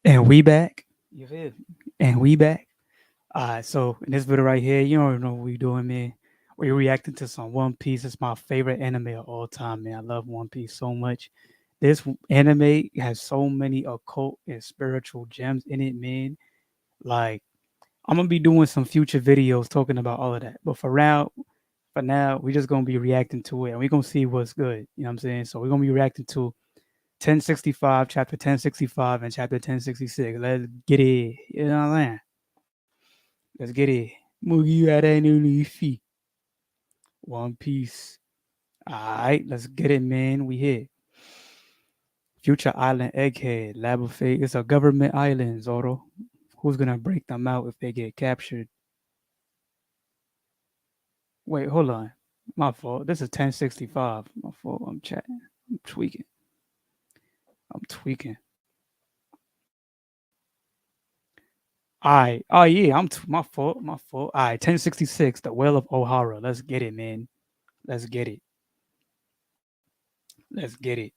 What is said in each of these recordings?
And we back. You feel me? And we back. So in this video right here, you already know what we doing, man. We're reacting to some One Piece. It's my favorite anime of all time, man. I love One Piece so much. This anime has so many occult and spiritual gems in it, man. Like I'm gonna be doing some future videos talking about all of that. But for now, we're just gonna be reacting to it and we're gonna see what's good. You know what I'm saying? So we're gonna be reacting to 1065, chapter 1065, and chapter 1066. Let's get it. You know what I'm saying? Let's get it. Mugi Aranulifi. One Piece. Alright, let's get it, man. We here. Future Island Egghead. Lab of Fate. It's a government island, Zoro. Who's gonna break them out if they get captured? Wait, hold on. My fault. This is 1065. My fault. I'm chatting. I'm tweaking. I'm tweaking. Alright. Oh yeah, my fault. My fault. Alright, 1066. The Well of O'Hara. Let's get it, man. Let's get it. Let's get it.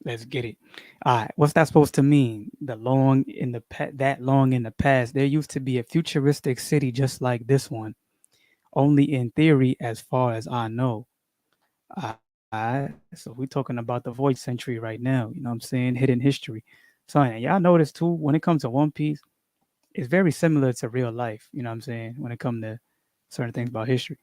Let's get it. All right. What's that supposed to mean? That long in the past, there used to be a futuristic city just like this one, only in theory, as far as I know. All right. So we're talking about the void century right now. You know what I'm saying? Hidden history. So yeah, y'all notice too, when it comes to One Piece, it's very similar to real life. You know what I'm saying? When it comes to certain things about history.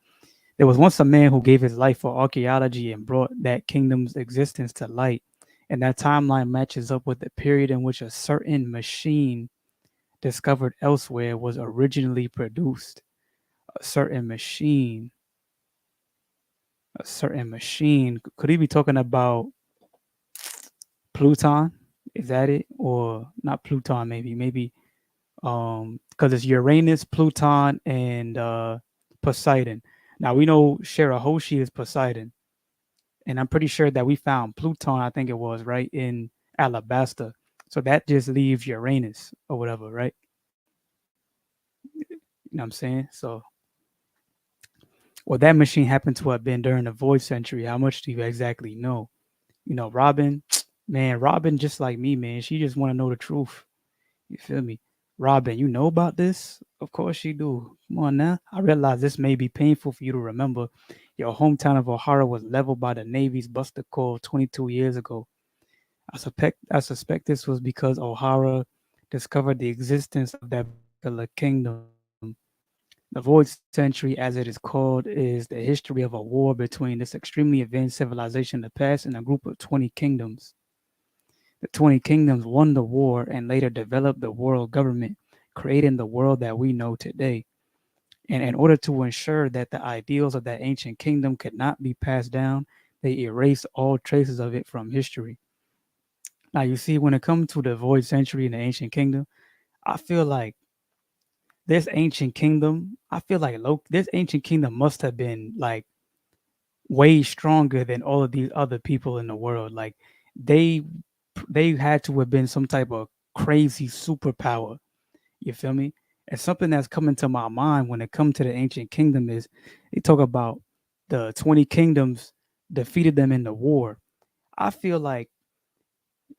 There was once a man who gave his life for archaeology and brought that kingdom's existence to light. And that timeline matches up with the period in which a certain machine discovered elsewhere was originally produced. A certain machine, a certain machine. Could he be talking about Pluton? Is that it? Or not Pluton, maybe because it's Uranus, Pluton, and Poseidon. Now we know Shirahoshi is Poseidon. And I'm pretty sure that we found Pluton, I think it was, right, in Alabasta. So that just leaves Uranus or whatever, right? You know what I'm saying? So, well, that machine happened to have been during the Void Century. How much do you exactly know? You know, Robin, man, Robin, just like me, man, she just want to know the truth. You feel me? Robin, you know about this? Of course you do. Come on now. I realize this may be painful for you to remember. Your hometown of O'Hara was leveled by the Navy's Buster Call 22 years ago. I suspect this was because O'Hara discovered the existence of that particular kingdom. The Void Century, as it is called, is the history of a war between this extremely advanced civilization in the past and a group of 20 kingdoms. The 20 kingdoms won the war and later developed the world government, creating the world that we know today. And in order to ensure that the ideals of that ancient kingdom could not be passed down, they erased all traces of it from history. Now, you see, when it comes to the Void Century and the Ancient Kingdom, I feel like this ancient kingdom must have been like way stronger than all of these other people in the world. Like they they had to have been some type of crazy superpower. You feel me? And something that's coming to my mind when it comes to the ancient kingdom is they talk about the 20 kingdoms defeated them in the war. I feel like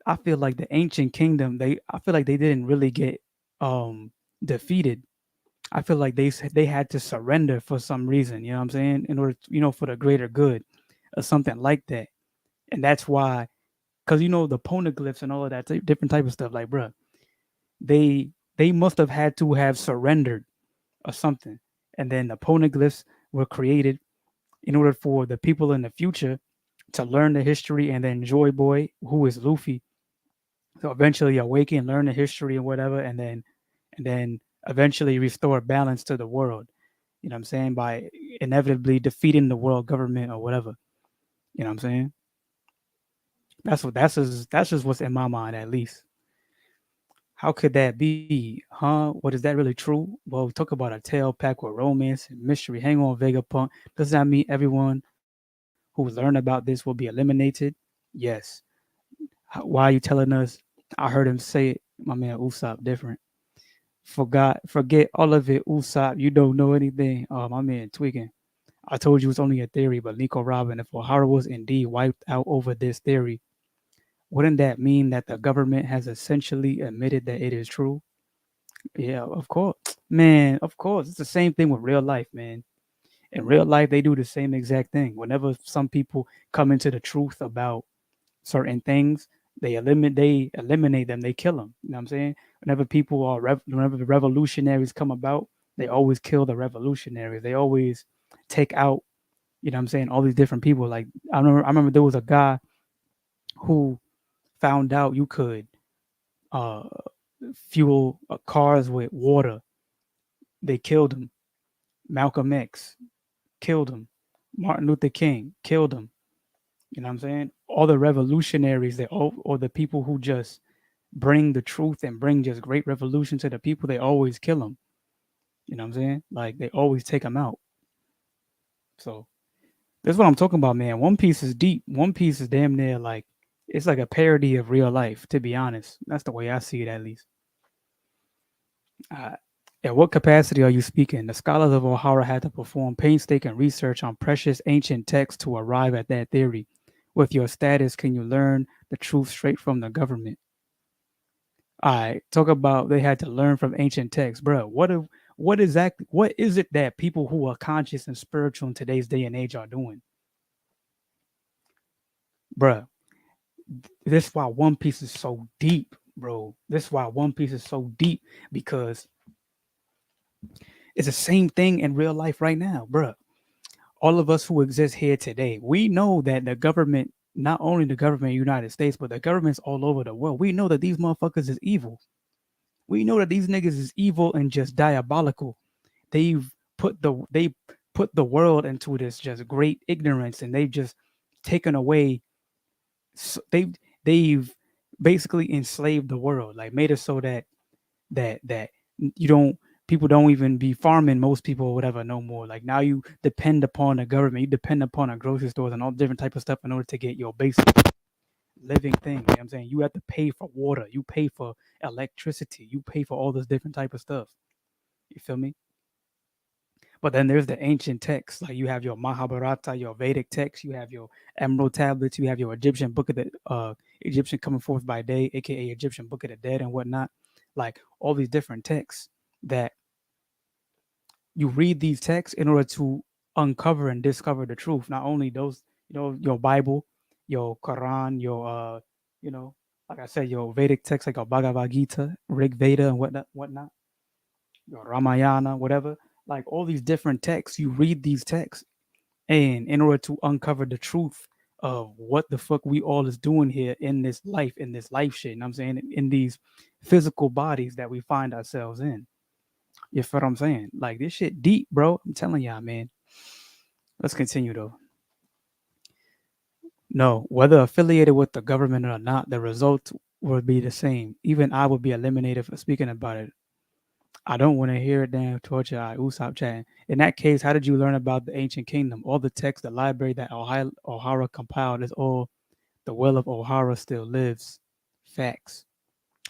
I feel like the ancient kingdom I feel like they didn't really get um defeated. I feel like they had to surrender for some reason, you know what I'm saying? In order for the greater good or something like that. And that's why cuz the poneglyphs and all of that different type of stuff like bruh, they they must have had to have surrendered or something. And then the poneglyphs were created in order for the people in the future to learn the history, and then Joy Boy, who is Luffy, so eventually awaken, learn the history and whatever, and then eventually restore balance to the world. You know what I'm saying? By inevitably defeating the world government or whatever. You know what I'm saying? That's just what's in my mind at least. How could that be? Huh? What is that really true? Well, talk about a tale packed with romance and mystery. Hang on, Vegapunk. Does that mean everyone who learned about this will be eliminated? Yes. Why are you telling us? I heard him say it. My man Usopp different. Forget all of it, Usopp. You don't know anything. Oh, my man tweaking. I told you it's only a theory, but Nico Robin, if O'Hara was indeed wiped out over this theory, wouldn't that mean that the government has essentially admitted that it is true? Yeah, of course. Man, of course. It's the same thing with real life, man. In real life, they do the same exact thing. Whenever some people come into the truth about certain things, they eliminate them, they kill them. You know what I'm saying? Whenever the revolutionaries come about, they always kill the revolutionaries. They always take out, you know what I'm saying, all these different people. Like I remember there was a guy who found out you could uh fuel cars with water. They killed him. Malcolm X killed him. Martin Luther King killed him. You know what I'm saying? All the revolutionaries, or the people who just bring the truth and bring just great revolution to the people, they always kill them. You know what I'm saying? Like they always take them out. So that's what I'm talking about, man. One Piece is deep. One Piece is damn near like it's like a parody of real life. To be honest, that's the way I see it, at least. Uh, in what capacity are you speaking? The scholars of O'Hara had to perform painstaking research on precious ancient texts to arrive at that theory. With your status, can you learn the truth straight from the government? I talk about they had to learn from ancient texts, bro. What is it that people who are conscious and spiritual in today's day and age are doing, bro? This is why One Piece is so deep, bro. This is why One Piece is so deep because it's the same thing in real life right now, bro. All of us who exist here today, we know that the government, not only the government of the United States, but the governments all over the world, we know that these motherfuckers is evil. We know that these niggas is evil and just diabolical. They've they put the world into this just great ignorance, and they've just taken away. They've basically enslaved the world, like made it so that you don't people don't even be farming, most people or whatever, no more. Like now you depend upon the government, you depend upon the grocery stores and all different type of stuff in order to get your basic living thing. You know what I'm saying? You have to pay for water, you pay for electricity, you pay for all this different type of stuff. You feel me? But then there's the ancient texts, like you have your Mahabharata, your Vedic text, you have your Emerald tablets, you have your Egyptian book of the Egyptian coming forth by day, aka Egyptian book of the dead and whatnot. Like all these different texts that you read these texts in order to uncover and discover the truth. Not only those, your Bible, your Quran, your you know, like I said, your Vedic texts like your Bhagavad Gita, Rig Veda, and whatnot, your Ramayana, whatever. Like all these different texts, you read these texts, and in order to uncover the truth of what the fuck we all is doing here in this life shit. You know what I'm saying? In these physical bodies that we find ourselves in. You feel what I'm saying? Like this shit deep, bro. I'm telling y'all, man. Let's continue though. No, whether affiliated with the government or not, the result would be the same. Even I would be eliminated for speaking about it. I don't want to hear it, damn torture. I stop chatting. In that case, how did you learn about the ancient kingdom? All the text, the library that O'Hara compiled is all the will of O'Hara still lives. Facts.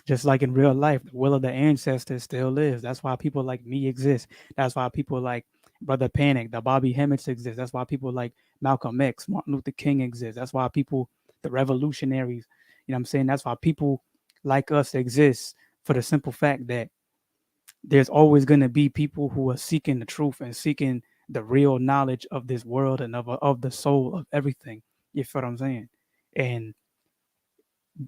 Just like in real life, the will of the ancestors still lives. That's why people like me exist. That's why people like Brother Panic, the Bobby Hemmets exist. That's why people like Malcolm X, Martin Luther King exist. That's why people, the revolutionaries, you know what I'm saying? That's why people like us exist, for the simple fact that there's always going to be people who are seeking the truth and seeking the real knowledge of this world and of the soul of everything. You feel what I'm saying? And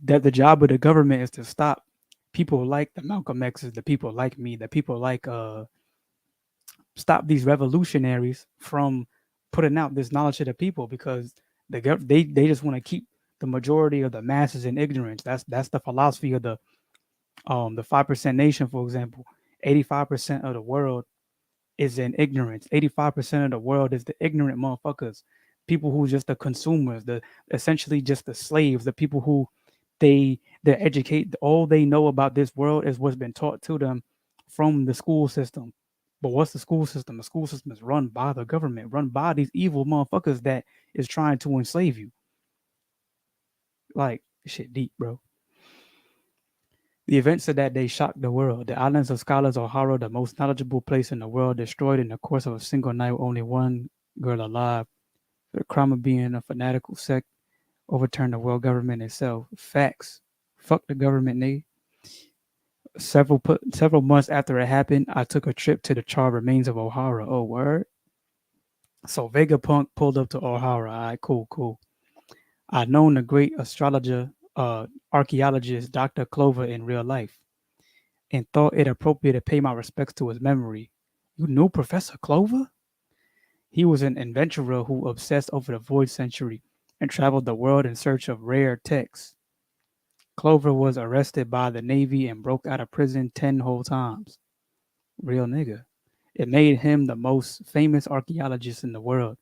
that the job of the government is to stop people like the Malcolm X's, the people like me, the people like stop these revolutionaries from putting out this knowledge to the people, because they just want to keep the majority of the masses in ignorance. That's the philosophy of the 5% nation, for example. 85% of the world is in ignorance. 85% of the world is the ignorant motherfuckers. People who just the consumers, the essentially just the slaves, the people who they educate, all they know about this world is what's been taught to them from the school system. But what's the school system? The school system is run by the government, run by these evil motherfuckers that is trying to enslave you. Like shit deep, bro. The events of that day shocked the world. The islands of scholars are Haro, the most knowledgeable place in the world, destroyed in the course of a single night with only one girl alive. The crime of being a fanatical sect overturn the world government itself. Facts. Fuck the government, nigga. Several months after it happened, I took a trip to the charred remains of O'Hara. Oh, word. So Vegapunk pulled up to O'Hara. All right, cool, cool. I'd known the great astrologer, archaeologist Dr. Clover in real life, and thought it appropriate to pay my respects to his memory. You knew Professor Clover? He was an adventurer who obsessed over the void century and traveled the world in search of rare texts. Clover was arrested by the Navy and broke out of prison 10 whole times. Real nigga. It made him the most famous archaeologist in the world.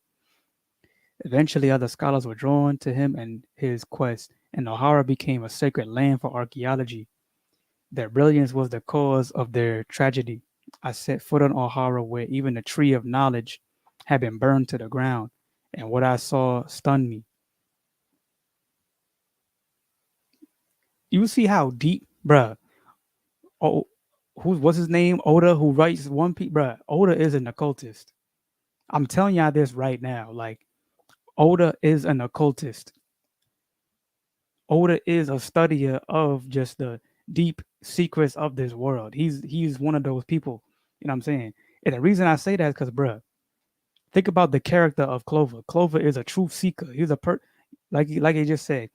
Eventually, other scholars were drawn to him and his quest, and O'Hara became a sacred land for archaeology. Their brilliance was the cause of their tragedy. I set foot on O'Hara where even the tree of knowledge had been burned to the ground, and what I saw stunned me. You see how deep, bruh. Oh, what's his name? Oda, who writes One Piece, bruh. Oda is an occultist. I'm telling y'all this right now. Like, Oda is an occultist. Oda is a studier of just the deep secrets of this world. He's one of those people. You know what I'm saying? And the reason I say that is because, bruh, think about the character of Clover. Clover is a truth seeker. He's a like he just said,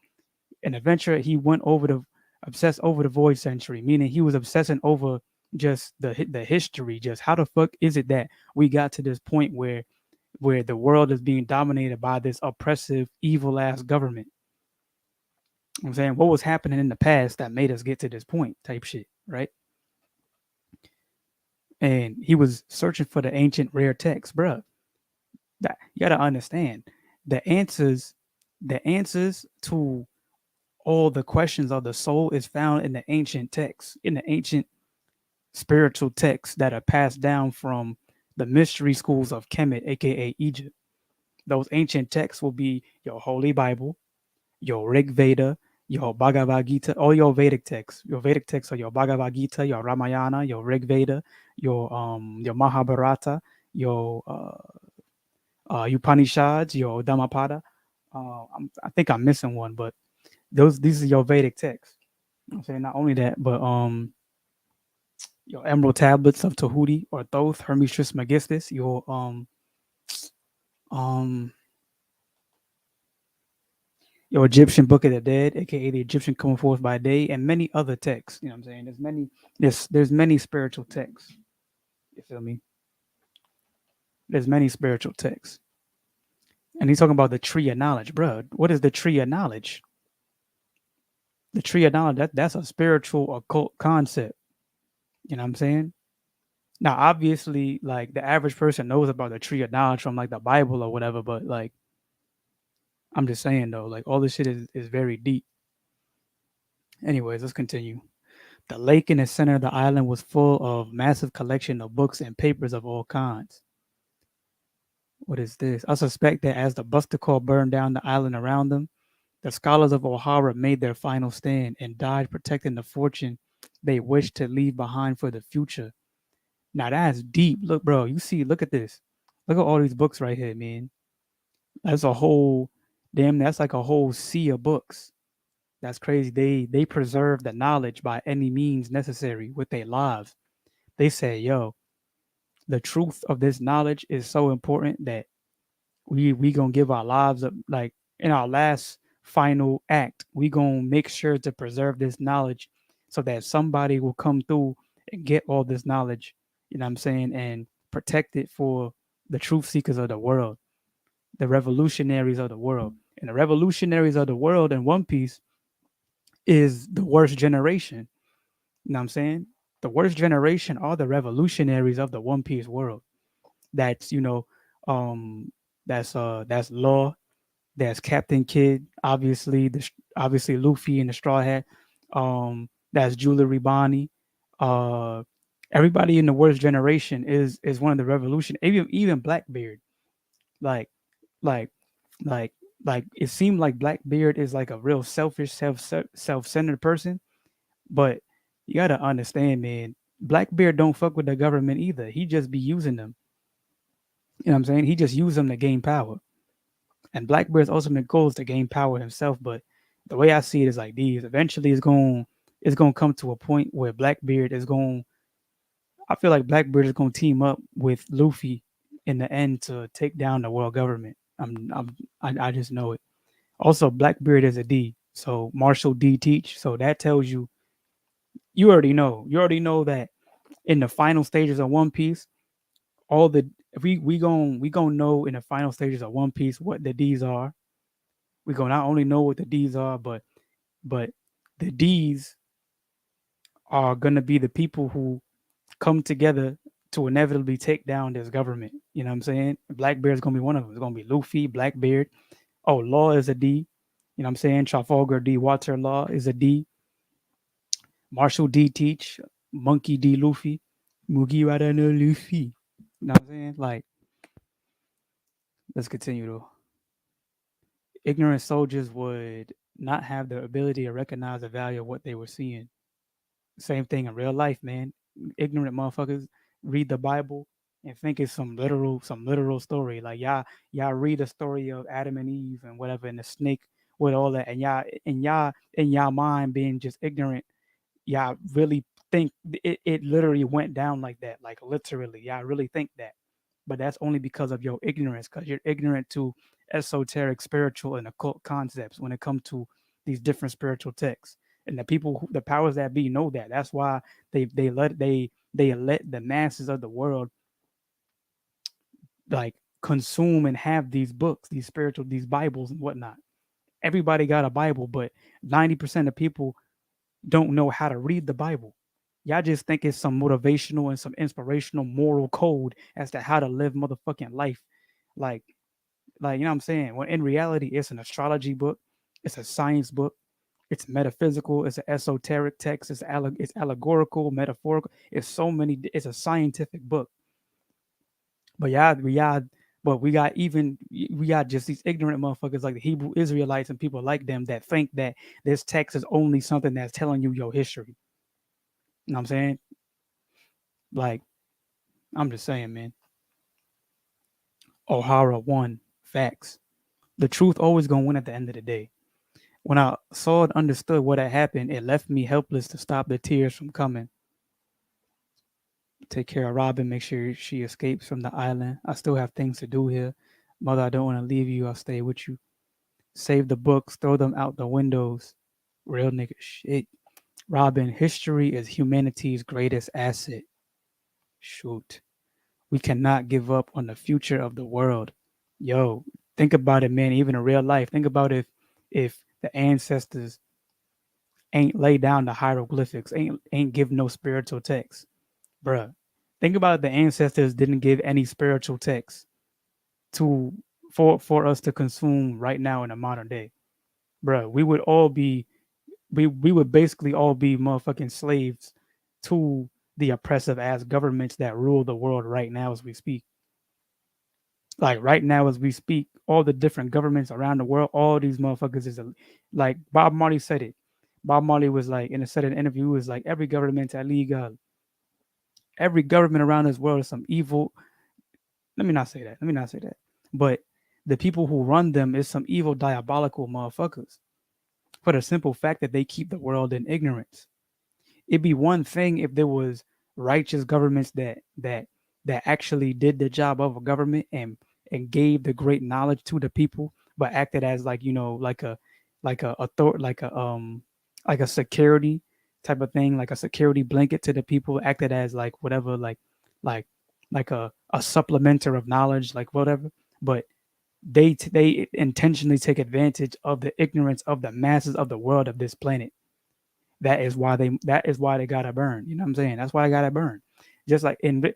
an adventurer. He went over the obsessed over the void century, meaning he was obsessing over just the history. Just how the fuck is it that we got to this point where the world is being dominated by this oppressive, evil ass government? I'm saying, what was happening in the past that made us get to this point, type shit, right? And he was searching for the ancient rare texts, bruh. That you gotta understand the answers, the answers to all the questions of the soul is found in the ancient texts, in the ancient spiritual texts that are passed down from the mystery schools of Kemet, aka Egypt. Those ancient texts will be your Holy Bible, your Rig Veda, your Bhagavad Gita, all your Vedic texts. Your Vedic texts are your Bhagavad Gita, your Ramayana, your Rig Veda, your Mahabharata, your Upanishads, your Dhammapada. I think I'm missing one, but these are your Vedic texts. I'm saying not only that, but your Emerald Tablets of Tahuti or Thoth, Hermes Trismegistus, um your Egyptian Book of the Dead, aka the Egyptian coming forth by day, and many other texts. You know what I'm saying? There's many spiritual texts. You feel me? There's many spiritual texts. And he's talking about the tree of knowledge, bro. What is the tree of knowledge? The tree of knowledge, that's a spiritual occult concept. You know what I'm saying? Now, obviously, like the average person knows about the tree of knowledge from like the Bible or whatever, but like I'm just saying though, like all this shit is very deep. Anyways, let's continue. The lake in the center of the island was full of massive collection of books and papers of all kinds. What is this? I suspect that as the Buster Call burned down the island around them, the scholars of O'Hara made their final stand and died protecting the fortune they wished to leave behind for the future. Now that's deep. Look, bro, look at this. Look at all these books right here, man. That's a whole that's like a whole sea of books. That's crazy. They preserve the knowledge by any means necessary with their lives. They say, yo, the truth of this knowledge is so important that we gonna give our lives up, like in our last final act, we gonna make sure to preserve this knowledge so that somebody will come through and get all this knowledge, you know what I'm saying, and protect it for the truth seekers of the world, the revolutionaries of the world. And the revolutionaries of the world in One Piece is the worst generation. You know what I'm saying? The worst generation are the revolutionaries of the One Piece world. That's, um that's Law, there's Captain Kidd, obviously obviously Luffy in the straw hat. That's Jewelry Bonnie. Uh, everybody in the worst generation is one of the revolution. Even Blackbeard, like like like it seemed like Blackbeard is like a real selfish, self-centered person. But you gotta understand, man. Blackbeard don't fuck with the government either. He just be using them. You know what I'm saying? He just use them to gain power. And Blackbeard's ultimate goal is to gain power himself. But the way I see it is like these. Eventually, it's gonna come to a point where Blackbeard is going. I feel like Blackbeard is gonna team up with Luffy in the end to take down the world government. I just know it. Also, Blackbeard is a D, so Marshall D Teach. So that tells you you already know. You already know that in the final stages of One Piece, all the we gonna know in the final stages of One Piece what the D's are. We gonna not only know what the D's are, but the D's are gonna be the people who come together to inevitably take down this government. You know what I'm saying? Blackbeard's gonna be one of them. It's gonna be Luffy, Blackbeard. Oh, Law is a D. You know what I'm saying? Trafalgar D. Water Law is a D. Marshall D. Teach. Monkey D. Luffy. Mugiwara no Luffy. You know what I'm saying? Like, let's continue though. Ignorant soldiers would not have the ability to recognize the value of what they were seeing. Same thing in real life, man. Ignorant motherfuckers read the Bible and think it's some literal story. Like y'all read the story of Adam and Eve and whatever, and the snake with all that, and y'all in y'all mind being just ignorant, y'all really think it literally went down like that, like literally. Y'all really think that, but that's only because of your ignorance, because you're ignorant to esoteric, spiritual, and occult concepts when it comes to these different spiritual texts. And the people, the powers that be, know that. That's why they let the masses of the world like consume and have these books, these spiritual, these Bibles and whatnot. Everybody got a Bible, but 90% of people don't know how to read the Bible. Y'all just think it's some motivational and some inspirational moral code as to how to live motherfucking life. Like, you know what I'm saying? When in reality, it's an astrology book, it's a science book, it's metaphysical, it's an esoteric text, it's allegorical, metaphorical. It's so many. It's a scientific book. But we got just these ignorant motherfuckers like the Hebrew Israelites and people like them that think that this text is only something that's telling you your history. You know what I'm saying? Like, I'm just saying, man. O'Hara won. Facts. The truth always gonna win at the end of the day. When I saw and understood what had happened, it left me helpless to stop the tears from coming. Take care of Robin, make sure she escapes from the island. I still have things to do here. Mother, I don't want to leave you. I'll stay with you. Save the books, throw them out the windows. Real nigga shit. Robin, history is humanity's greatest asset. Shoot. We cannot give up on the future of the world. Yo, think about it, man. Even in real life, think about if the ancestors ain't laid down the hieroglyphics, ain't give no spiritual text, bruh. Think about it, the ancestors didn't give any spiritual text to for us to consume right now in the modern day, bruh. We would basically all be motherfucking slaves to the oppressive ass governments that rule the world right now as we speak. Like right now as we speak, all the different governments around the world, all these motherfuckers like Bob Marley said it. Bob Marley was like in a set interview was like every government legal, every government around this world is some evil. Let me not say that. Let me not say that. But the people who run them is some evil, diabolical motherfuckers. For the simple fact that they keep the world in ignorance. It'd be one thing if there was righteous governments that actually did the job of a government and gave the great knowledge to the people, but acted as like like a security type of thing, like a security blanket to the people, acted as like whatever, like like a supplementer of knowledge, like whatever. But they intentionally take advantage of the ignorance of the masses of the world of this planet. That is why they gotta burn. You know what I'm saying? That's why they gotta burn. Just like in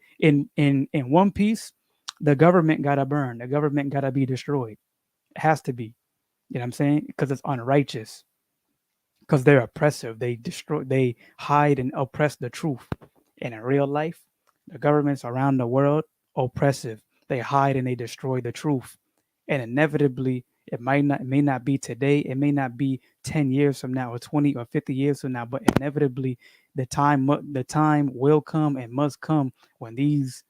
One Piece, the government gotta burn. The government gotta be destroyed. It has to be. You know what I'm saying? Because it's unrighteous. Because they're oppressive. They hide and oppress the truth. And in real life, the governments around the world oppressive. They hide and they destroy the truth. And inevitably, it may not be today, it may not be 10 years from now or 20 or 50 years from now, but inevitably the time will come and must come when these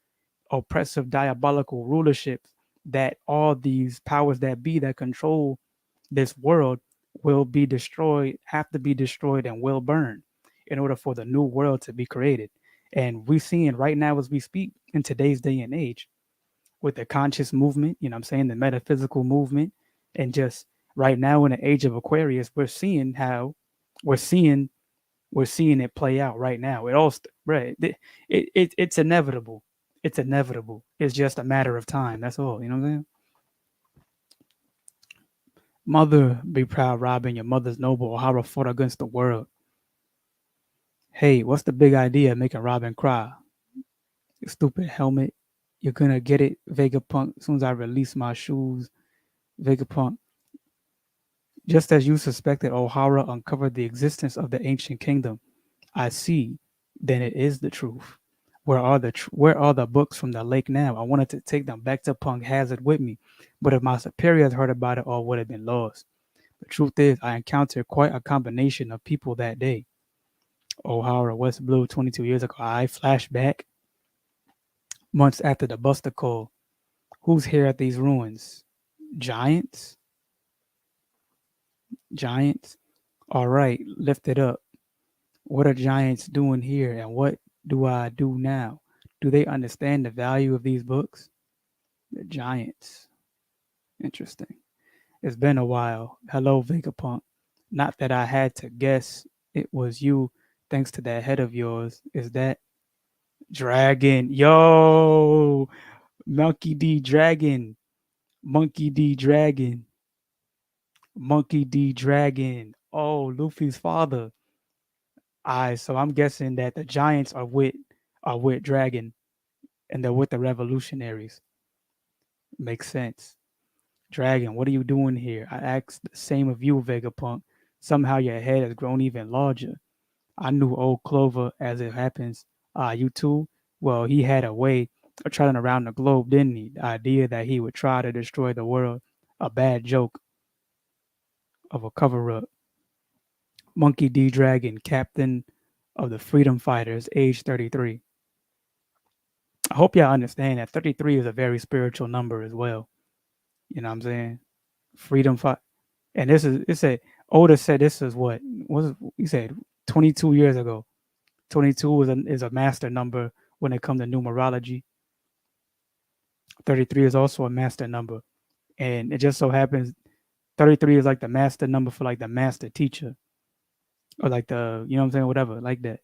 oppressive diabolical rulerships that all these powers that be that control this world will be destroyed, have to be destroyed, and will burn in order for the new world to be created. And we're seeing right now as we speak in today's day and age with the conscious movement, you know what I'm saying, the metaphysical movement, and just right now in the age of Aquarius, we're seeing how we're seeing we're seeing it play out right now. It all right. It's inevitable. It's inevitable. It's just a matter of time. That's all. You know what I'm saying? Mother, be proud, Robin. Your mother's noble. O'Hara fought against the world. Hey, what's the big idea of making Robin cry? You stupid helmet. You're gonna get it, Vegapunk. As soon as I release my shoes, Vegapunk. Just as you suspected, O'Hara uncovered the existence of the ancient kingdom. I see. Then it is the truth. Where are the books from the lake now? I wanted to take them back to Punk Hazard with me, but if my superiors heard about it, all would have been lost. The truth is, I encountered quite a combination of people that day. O'Hara, West Blue, 22 years ago. I flashback months after the Buster Call. Who's here at these ruins? Giants? Giants? All right, lift it up. What are giants doing here, and what do I do now? Do they understand the value of these books? The giants. Interesting. It's been a while. Hello, Vegapunk. Not that I had to guess it was you, thanks to that head of yours. Is that Dragon? Yo, Monkey D Dragon. Monkey D Dragon. Monkey D Dragon. Oh, Luffy's father. So I'm guessing that the giants are with Dragon and they're with the revolutionaries. Makes sense. Dragon, what are you doing here? I asked the same of you, Vegapunk. Somehow your head has grown even larger. I knew old Clover as it happens. You too? Well, he had a way of traveling around the globe, didn't he? The idea that he would try to destroy the world. A bad joke of a cover up. Monkey D. Dragon, captain of the Freedom Fighters, age 33. I hope y'all understand that 33 is a very spiritual number as well. You know what I'm saying? Freedom Fight. And it's a Oda said this is what was he said 22 years ago. 22 is a master number when it comes to numerology. 33 is also a master number. And it just so happens 33 is like the master number for like the master teacher. Or like the, you know what I'm saying, whatever, like that.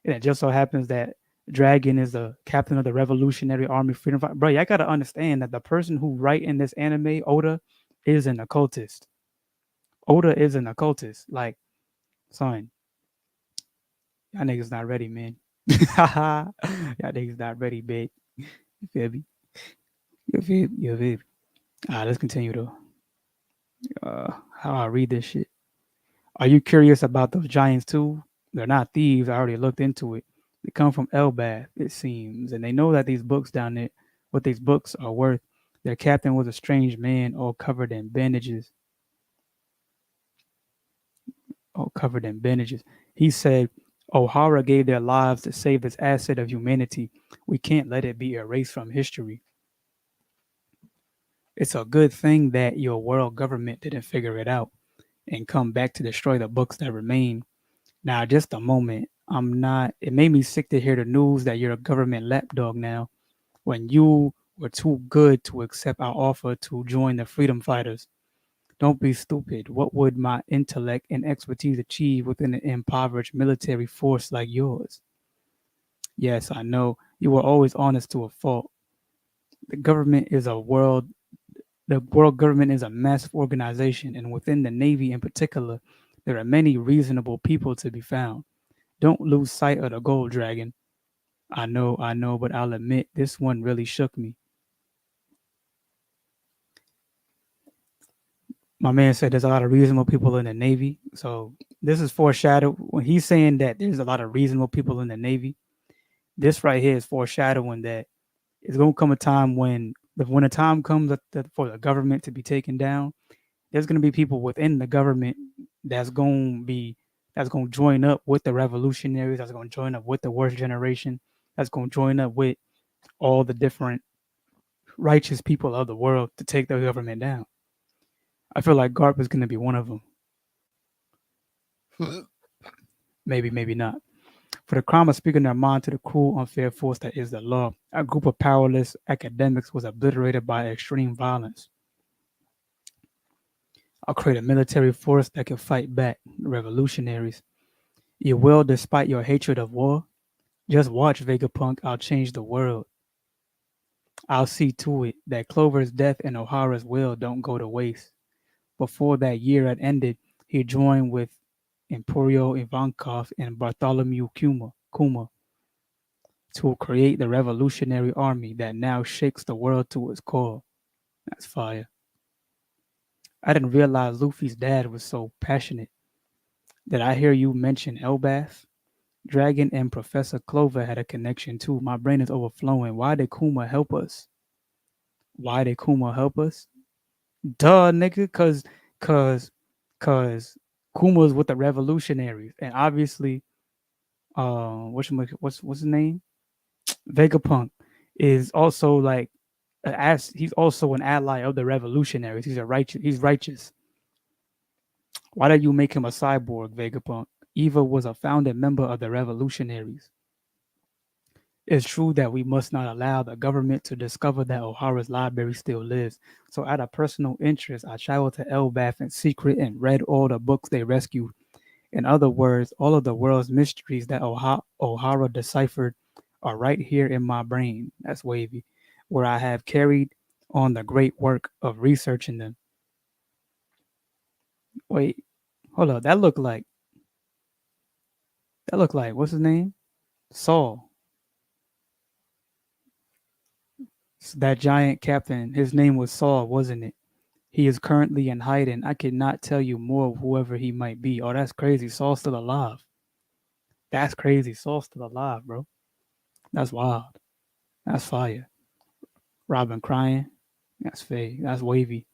And it just so happens that Dragon is the captain of the Revolutionary Army Freedom Fighter. Bro, I gotta understand that the person who write in this anime, Oda, is an occultist. Oda is an occultist. Like, son, y'all niggas not ready, man. Y'all niggas not ready, babe. You feel me? You feel me? You feel me? Let's continue though. How I read this shit. Are you curious about those giants too? They're not thieves. I already looked into it. They come from Elbath, it seems, and they know that these books down there, what these books are worth. Their captain was a strange man, all covered in bandages. All covered in bandages. He said, O'Hara gave their lives to save this asset of humanity. We can't let it be erased from history. It's a good thing that your world government didn't figure it out and come back to destroy the books that remain. Now, just a moment. I'm not. It made me sick to hear the news that you're a government lapdog now, when you were too good to accept our offer to join the freedom fighters. Don't be stupid. What would my intellect and expertise achieve within an impoverished military force like yours? Yes, I know. You were always honest to a fault. The government is a world. The world government is a massive organization, and within the Navy in particular, there are many reasonable people to be found. Don't lose sight of the gold dragon. I know, but I'll admit this one really shook me. My man said there's a lot of reasonable people in the Navy. So this is foreshadow when he's saying that there's a lot of reasonable people in the Navy. This right here is foreshadowing that it's gonna come a time when a time comes for the government to be taken down, there's gonna be people within the government that's gonna join up with the revolutionaries, that's gonna join up with the worst generation, that's gonna join up with all the different righteous people of the world to take the government down. I feel like Garp is going to be one of them. Maybe, maybe not. For the crime of speaking their mind to the cruel, unfair force that is the law, a group of powerless academics was obliterated by extreme violence. I'll create a military force that can fight back, revolutionaries. You will, despite your hatred of war. Just watch, Vegapunk. I'll change the world. I'll see to it that Clover's death and O'Hara's will don't go to waste. Before that year had ended, he joined with Emporio Ivankov and Bartholomew Kuma to create the revolutionary army that now shakes the world to its core. That's fire. I didn't realize Luffy's dad was so passionate. Did I hear you mention Elbaf? Dragon and Professor Clover had a connection too. My brain is overflowing. Why did Kuma help us? Why did Kuma help us? Duh, nigga, cause, cause Kuma's with the revolutionaries, and obviously, what's his name? Vegapunk is also like, as he's also an ally of the revolutionaries. He's a righteous. He's righteous. Why did you make him a cyborg, Vegapunk? Eva was a founding member of the revolutionaries. It's true that we must not allow the government to discover that O'Hara's library still lives. So, out of personal interest, I traveled to Elbaf in secret and read all the books they rescued. In other words, all of the world's mysteries that O'Hara deciphered are right here in my brain. That's wavy, where I have carried on the great work of researching them. Wait, hold up. That looked like what's his name? Saul. That giant captain. His name was Saul, wasn't it? He is currently in hiding. I cannot tell you more of whoever he might be. Oh, that's crazy. Saul's still alive. That's crazy. Saul's still alive, bro. That's wild. That's fire. Robin crying. That's fake. That's wavy.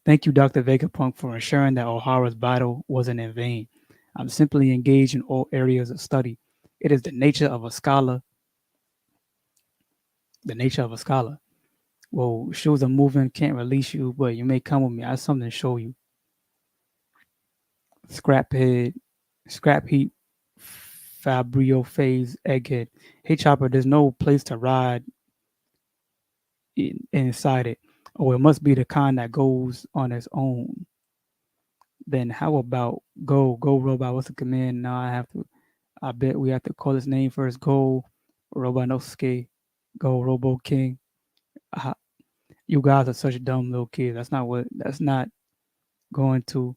Thank you, Dr. Vegapunk, for ensuring that O'Hara's battle wasn't in vain. I'm simply engaged in all areas of study. It is the nature of a scholar. The nature of a scholar. Well, shoes are moving, can't release you, but you may come with me. I have something to show you. Scrap head, scrap heap, Fabrio phase, egghead. Hey Chopper, there's no place to ride inside it. Oh, it must be the kind that goes on its own. Then how about go robot? What's the command? Now I bet we have to call his name first. Go Robanosuke. Go Robo King. Uh, you guys are such dumb little kids. That's not going to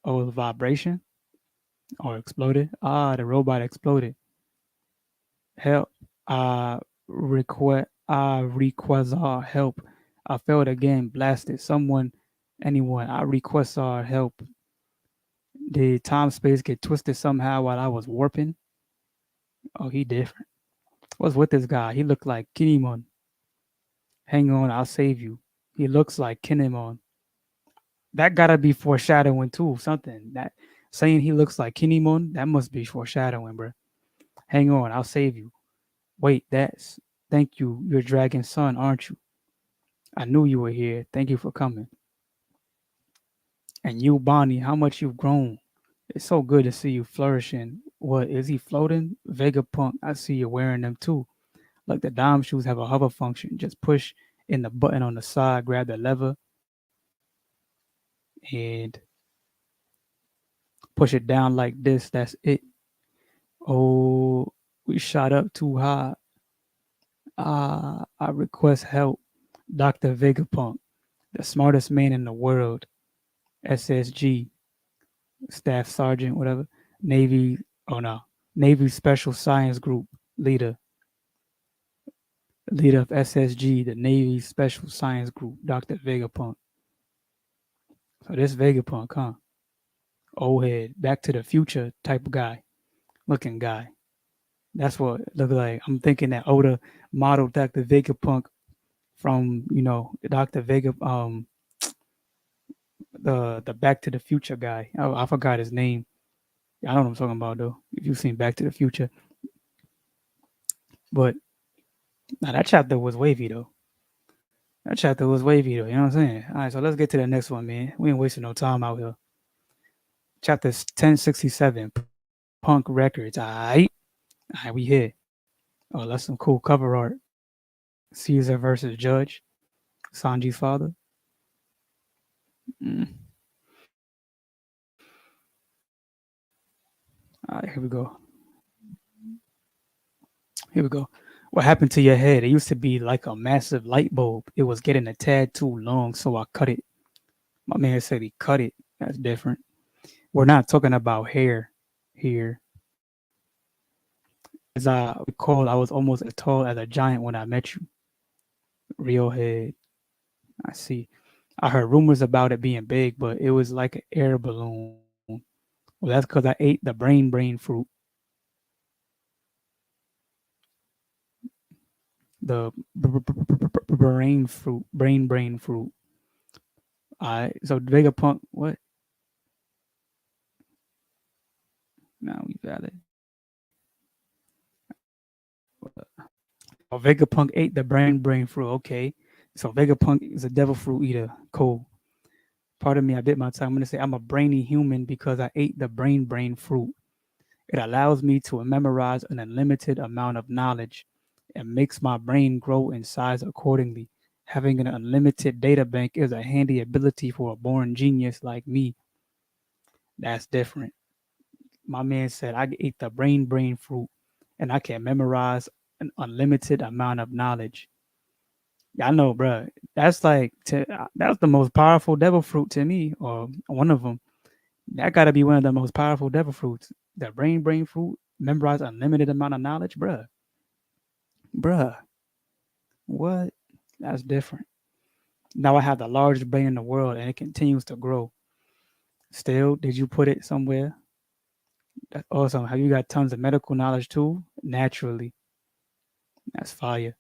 vibration or exploded. Ah, the robot exploded. Help. I request our help. I failed again. Blasted. Someone, anyone. I request our help. Did time space get twisted somehow while I was warping? Oh, he different. What's with this guy? He looked like Kinemon. Hang on, I'll save you. He looks like Kinemon. That gotta be foreshadowing too. Something that saying he looks like Kinemon. That must be foreshadowing, bro. Hang on, I'll save you. Wait, that's thank you. You're Dragon's son, aren't you? I knew you were here. Thank you for coming. And you, Bonnie, how much you've grown. It's so good to see you flourishing. What is he floating? Vegapunk, I see you wearing them too. Like the dime shoes have a hover function. Just push in the button on the side, grab the lever, and push it down like this. That's it. Oh, we shot up too high. I request help. Dr. Vegapunk, the smartest man in the world. SSG, Staff Sergeant, whatever. Navy, oh no. Navy Special Science Group leader. Leader of SSG, the Navy Special Science Group, Dr. Vegapunk. So this Vegapunk, huh? Old head, Back to the Future type of guy, looking guy. That's what it looked like. I'm thinking that Oda modeled Dr. Vegapunk from Dr. Vega, the Back to the Future guy. Oh, I forgot his name. I know what I'm talking about though. If you've seen Back to the Future, but now that chapter was wavy though. That chapter was wavy though, you know what I'm saying? All right, so let's get to the next one, man. We ain't wasting no time out here. Chapter 1067, Punk Records. All right, we here. Oh, that's some cool cover art. Caesar versus Judge, Sanji's father. Mm. All right, here we go. What happened to your head? It used to be like a massive light bulb. It was getting a tad too long, so I cut it. My man said he cut it. That's different. We're not talking about hair here. As I recall, I was almost as tall as a giant when I met you. Real head. I see. I heard rumors about it being big, but it was like an air balloon. Well, that's because I ate the brain fruit. The brain fruit. Alright, so Vegapunk, what? Now we got it. Oh, Vegapunk ate the brain fruit. Okay, so Vegapunk is a devil fruit eater. Cool. Pardon me, I bit my tongue. I'm gonna say I'm a brainy human because I ate the brain fruit. It allows me to memorize an unlimited amount of knowledge and makes my brain grow in size accordingly. Having an unlimited data bank is a handy ability for a born genius like me. That's different. My man said I ate the brain fruit and I can memorize an unlimited amount of knowledge. Yeah, I know, bro. That's like that's the most powerful devil fruit to me, or one of them. That got to be one of the most powerful devil fruits. The brain fruit, memorize unlimited amount of knowledge, bruh. Bruh, what? That's different. Now I have the largest brain in the world, and it continues to grow. Still, did you put it somewhere? That's awesome. Have you got tons of medical knowledge too? Naturally, that's fire.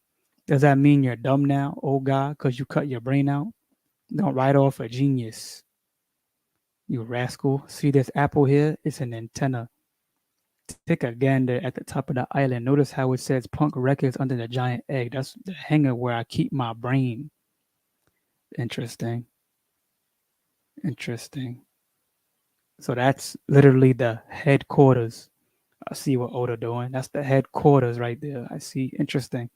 Does that mean you're dumb now, old guy, because you cut your brain out? Don't write off a genius, you rascal. See this apple here? It's an antenna. Take a gander at the top of the island. Notice how it says Punk Records under the giant egg. That's the hangar where I keep my brain. Interesting. Interesting. So that's literally the headquarters. I see what Oda doing. That's the headquarters right there. I see. Interesting.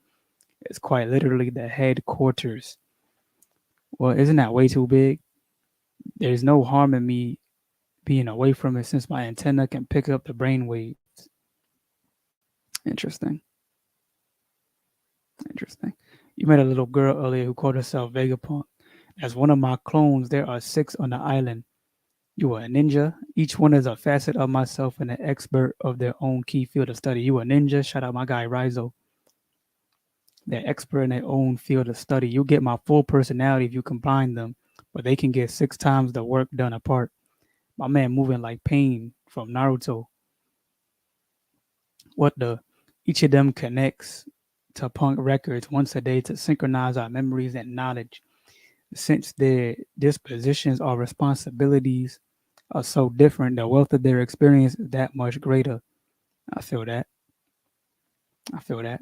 It's quite literally the headquarters. Well, isn't that way too big? There's no harm in me being away from it since my antenna can pick up the brain waves. Interesting. Interesting. You met a little girl earlier who called herself Vegapunk. As one of my clones, there are 6 on the island. You are a ninja. Each one is a facet of myself and an expert of their own key field of study. You a ninja. Shout out my guy Rizo. They're expert in their own field of study. You get my full personality if you combine them, but they can get 6 times the work done apart. My man moving like Pain from Naruto. What the? Each of them connects to Punk Records once a day to synchronize our memories and knowledge. Since their dispositions or responsibilities are so different, the wealth of their experience is that much greater. I feel that. I feel that.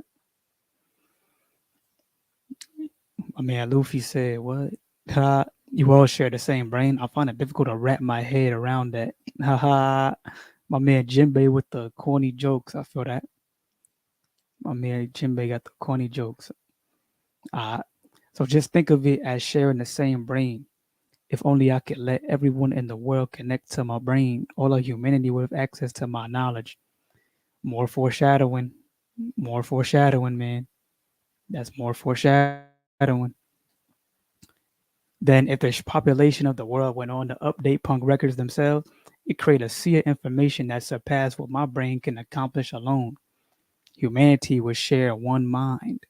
My man Luffy said, "What? Ha, you all share the same brain. I find it difficult to wrap my head around that." Haha. My man Jinbei with the corny jokes. I feel that. My man Jinbei got the corny jokes. Uh, so just think of it as sharing the same brain. If only I could let everyone in the world connect to my brain, all of humanity would have access to my knowledge. More foreshadowing. More foreshadowing, man. That's more foreshadowing. Then, if the population of the world went on to update punk records themselves, it created a sea of information that surpassed what my brain can accomplish alone. Humanity would share one mind.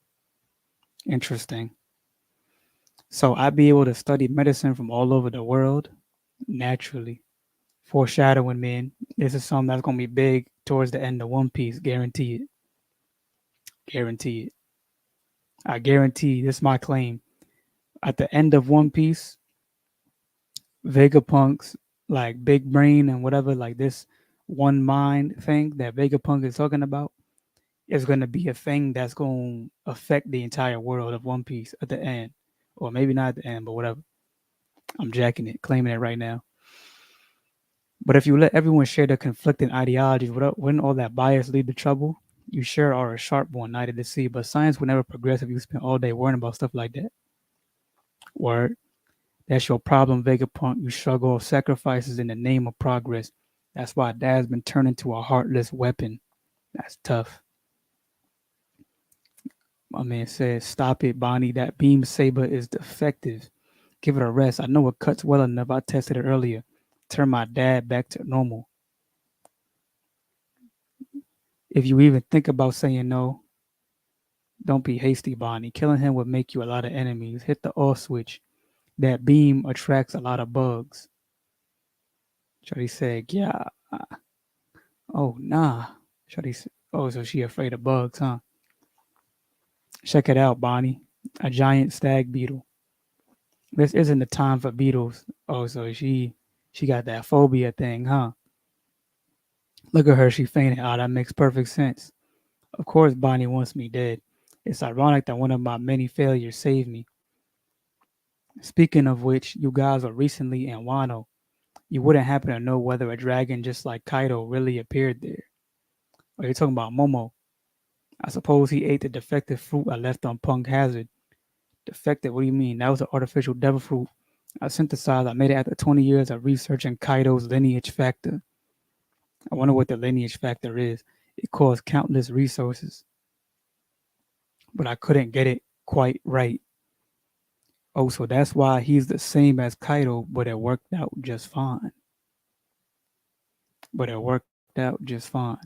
Interesting. So I'd be able to study medicine from all over the world naturally. Foreshadowing, man. This is something that's gonna be big towards the end of One Piece. Guarantee it. Guarantee it. I guarantee this is my claim. At the end of One Piece, Vegapunk's like big brain and whatever, like this one mind thing that Vegapunk is talking about is gonna be a thing that's gonna affect the entire world of One Piece at the end. or maybe not at the end, but whatever. I'm jacking it, claiming it right now. But if you let everyone share their conflicting ideologies, wouldn't all that bias lead to trouble? You sure are a sharp one, neither to see, but science would never progress if you spent all day worrying about stuff like that. Word. That's your problem, Vegapunk. You struggle with sacrifices in the name of progress. That's why Dad's been turned into a heartless weapon. That's tough. My man says, stop it, Bonnie. That beam saber is defective. Give it a rest. I know it cuts well enough. I tested it earlier. Turn my dad back to normal. If you even think about saying no, don't be hasty, Bonnie. Killing him would make you a lot of enemies. Hit the off switch. That beam attracts a lot of bugs. Shorty said, yeah. Oh, nah. Shorty said, oh, so she afraid of bugs, huh? Check it out, Bonnie. A giant stag beetle. This isn't the time for beetles. Oh, so she got that phobia thing, huh? Look at her, she fainted. Ah, that makes perfect sense. Of course Bonnie wants me dead. It's ironic that one of my many failures saved me. Speaking of which, you guys were recently in Wano. You wouldn't happen to know whether a dragon just like Kaido really appeared there. Are you talking about Momo? I suppose he ate the defective fruit I left on Punk Hazard. Defective? What do you mean? That was an artificial devil fruit. I synthesized. I made it after 20 years of researching Kaido's lineage factor. I wonder what the lineage factor is. It caused countless resources, but I couldn't get it quite right. Oh, so that's why he's the same as Kaido, but it worked out just fine. But it worked out just fine.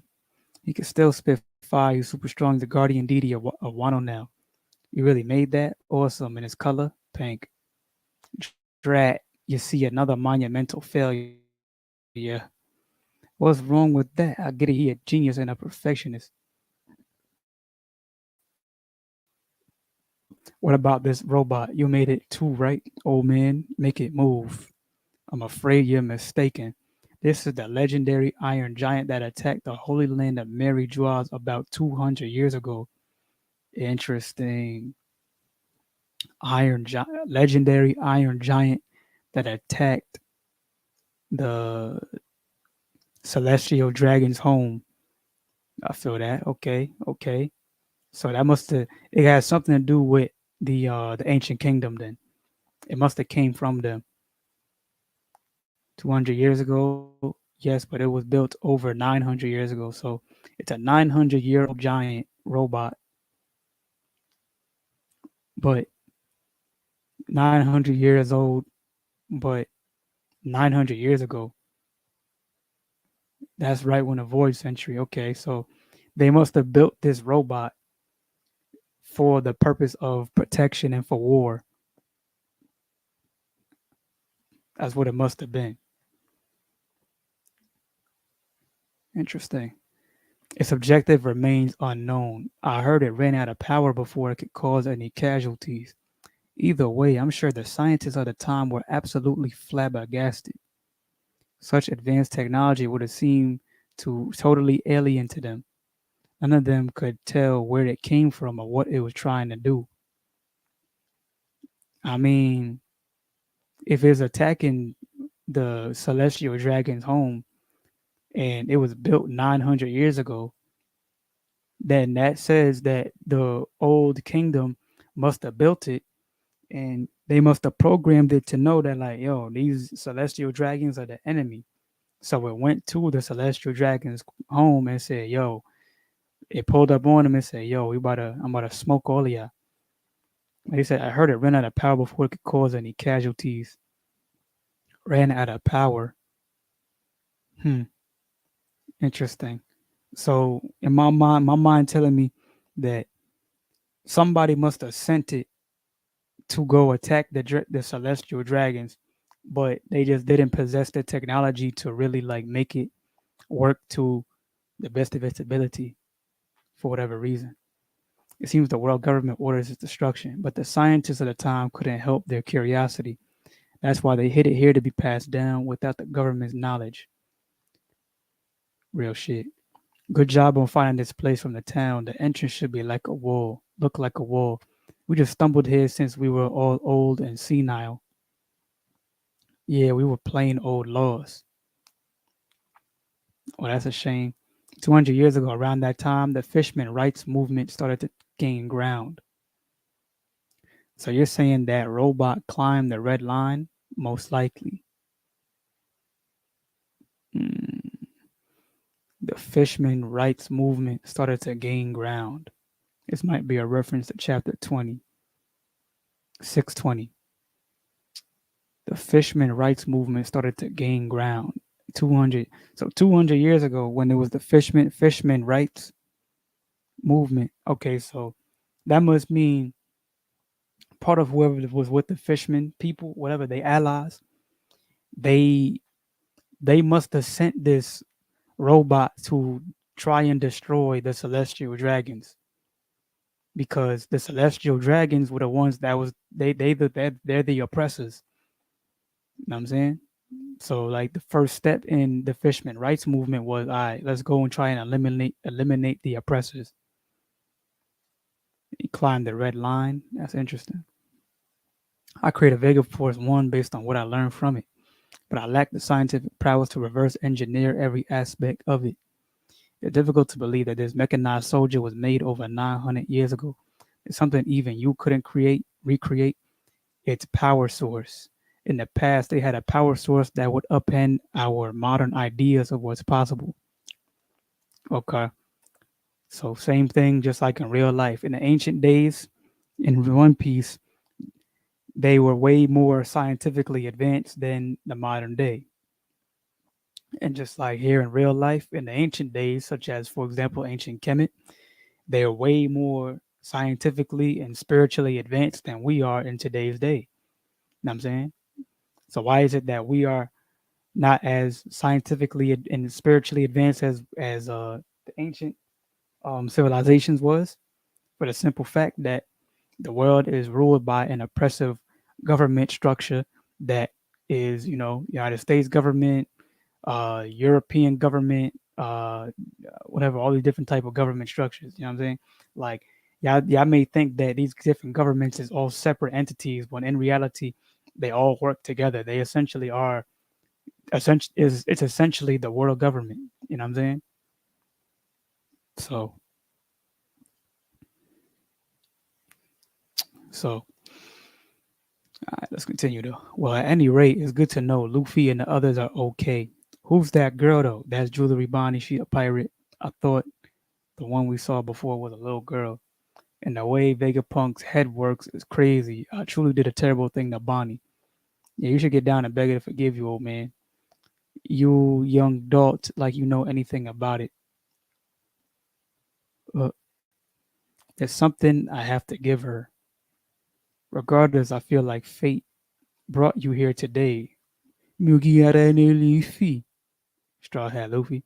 He can still spit fire. He's super strong. He's the guardian deity of Wano now. You really made that? Awesome. And his color? Pink. Drat, you see another monumental failure. What's wrong with that? I get it. He a genius and a perfectionist. What about this robot? You made it too, right? Old man, make it move. I'm afraid you're mistaken. This is the legendary Iron Giant that attacked the Holy Land of Mary Joas about 200 years ago. Interesting. Legendary Iron Giant that attacked the Celestial Dragon's home. I feel that. Okay, okay. So that must have it has something to do with the ancient kingdom then. It must have came from them 200 years ago. Yes, but it was built over 900 years ago. So it's a 900-year-old giant robot, but 900 years old, but 900 years ago. That's right when the void century. Okay, so they must have built this robot for the purpose of protection and for war. That's what it must have been. Interesting. Its objective remains unknown. I heard it ran out of power before it could cause any casualties. Either way, I'm sure the scientists of the time were absolutely flabbergasted. Such advanced technology would have seemed to totally alien to them. None of them could tell where it came from or what it was trying to do. I mean, if it's attacking the celestial dragon's home and it was built 900 years ago, then that says that the old kingdom must have built it and they must have programmed it to know that, like, yo, these celestial dragons are the enemy. So it went to the celestial dragon's home and said, yo, it pulled up on him and said, yo, I'm about to smoke all of y'all. He said, I heard it ran out of power before it could cause any casualties. Ran out of power. Hmm, interesting. So in my mind telling me that somebody must have sent it to go attack the celestial dragons, but they just didn't possess the technology to really like make it work to the best of its ability for whatever reason. It seems the world government orders its destruction, but the scientists of the time couldn't help their curiosity. That's why they hid it here to be passed down without the government's knowledge. Real shit. Good job on finding this place from the town. The entrance should be like a wall, look like a wall. We just stumbled here since we were all old and senile. Yeah, we were plain old laws. Well, that's a shame. 200 years ago, around that time, the fisherman rights movement started to gain ground. So you're saying that robot climbed the red line? Most likely. Mm, the fisherman rights movement started to gain ground. This might be a reference to chapter 20, 620. The fisherman rights movement started to gain ground. 200 so 200 years ago when there was the fisherman rights movement. Okay, so that must mean part of whoever was with the fishermen people, whatever they allies, they they must have sent this robot to try and destroy the celestial dragons because the celestial dragons were the ones that was they're the oppressors. You know what I'm saying? So like the first step in the fisherman rights movement was, all right, let's go and try and eliminate the oppressors. He climbed the red line. That's interesting. I created Vega Force 1 based on what I learned from it, but I lack the scientific prowess to reverse engineer every aspect of it. It's difficult to believe that this mechanized soldier was made over 900 years ago. It's something even you couldn't recreate its power source. In the past, they had a power source that would upend our modern ideas of what's possible. Okay. So, same thing, just like in real life. In the ancient days, in One Piece, they were way more scientifically advanced than the modern day. And just like here in real life, in the ancient days, such as, for example, ancient Kemet, they are way more scientifically and spiritually advanced than we are in today's day. You know what I'm saying? So why is it that we are not as scientifically and spiritually advanced as the ancient civilizations was? For the simple fact that the world is ruled by an oppressive government structure that is, United States government, European government, whatever, all these different type of government structures. You know what I'm saying? Like, y'all may think that these different governments is all separate entities, when in reality, they all work together. They essentially are it's essentially the world government. You know what I'm saying? So so all right, let's continue though. Well, at any rate, it's good to know Luffy and the others are okay. Who's that girl though? That's Jewelry Bonnie. She a pirate. I thought the one we saw before was a little girl. And the way Vegapunk's head works is crazy. I truly did a terrible thing to Bonnie. Yeah, you should get down and beg her to forgive you, old man. You young dolt, like you know anything about it. Uh, there's something I have to give her. Regardless, I feel like fate brought you here today. Mugiara ne Luffy. Straw Hat Luffy.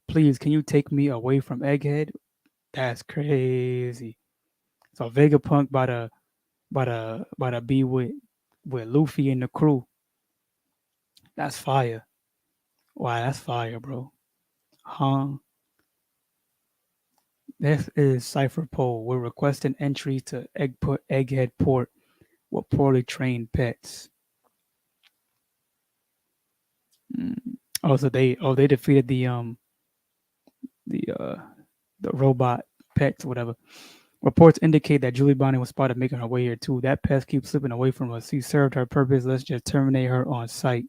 Please, can you take me away from Egghead? That's crazy. So Vegapunk by the be with Luffy and the crew. That's fire. Wow, that's fire, bro. Huh? This is Cypher Pole. We're requesting entry to Egghead Port with poorly trained pets. Mm. They defeated the uh the robot pets, whatever. Reports indicate that Julie Bonnie was spotted making her way here too. That pest keeps slipping away from us. She served her purpose. Let's just terminate her on site.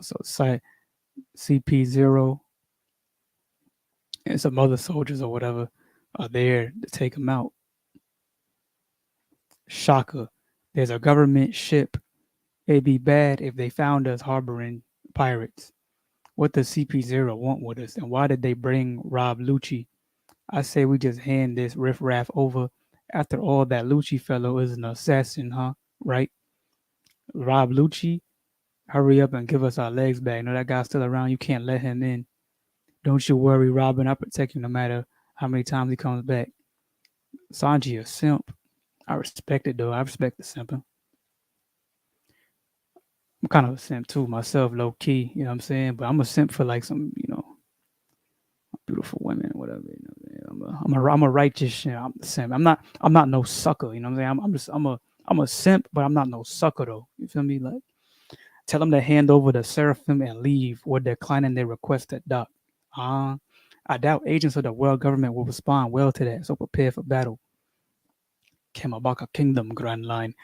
So site CP0 and some other soldiers or whatever are there to take him out. Shaka. There's a government ship. It'd be bad if they found us harboring pirates. What does CP0 want with us? And why did they bring Rob Lucci? I say we just hand this riffraff over. After all, that Lucci fellow is an assassin, huh? Right? Rob Lucci, hurry up and give us our legs back. No, that guy's still around. You can't let him in. Don't you worry, Robin. I'll protect you no matter how many times he comes back. Sanji a simp. I respect it though. I respect the simping. I'm kind of a simp too myself, low key. You know what I'm saying? But I'm a simp for like some, beautiful women, whatever. You know what I'm saying? I'm a righteous simp. I'm not no sucker. You know what I'm saying? I'm a simp, but I'm not no sucker though. You feel me? Like tell them to hand over the seraphim and leave. We're declining their request at dock. Uh, I doubt agents of the world government will respond well to that. So prepare for battle. Kamabaka Kingdom Grand Line.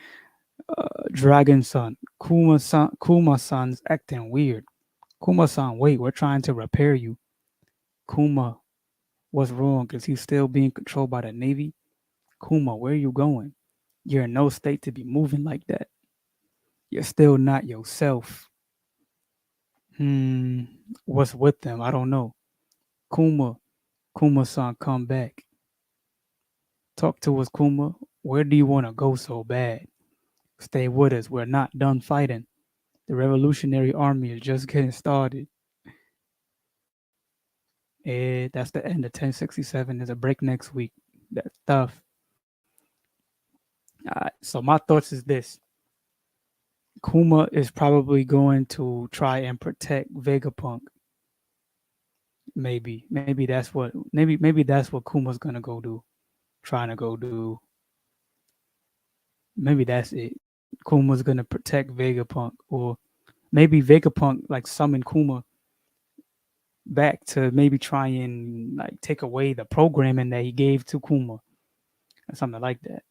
Dragon Son. Kuma San's acting weird. Kuma San, wait, we're trying to repair you. Kuma, what's wrong? Is he still being controlled by the Navy? Kuma, where are you going? You're in no state to be moving like that. You're still not yourself. Hmm, what's with them? I don't know. Kuma, Kuma-san, come back. Talk to us, Kuma. Where do you want to go so bad? Stay with us. We're not done fighting. The Revolutionary Army is just getting started. That's the end of 1067. There's a break next week. That's tough. So my thoughts is this: Kuma is probably going to try and protect Vegapunk. Maybe that's what Kuma's gonna go do. Trying to go do. Maybe that's it. Kuma's gonna protect Vegapunk, or maybe Vegapunk like summon Kuma back to maybe try and like take away the programming that he gave to Kuma, or something like that.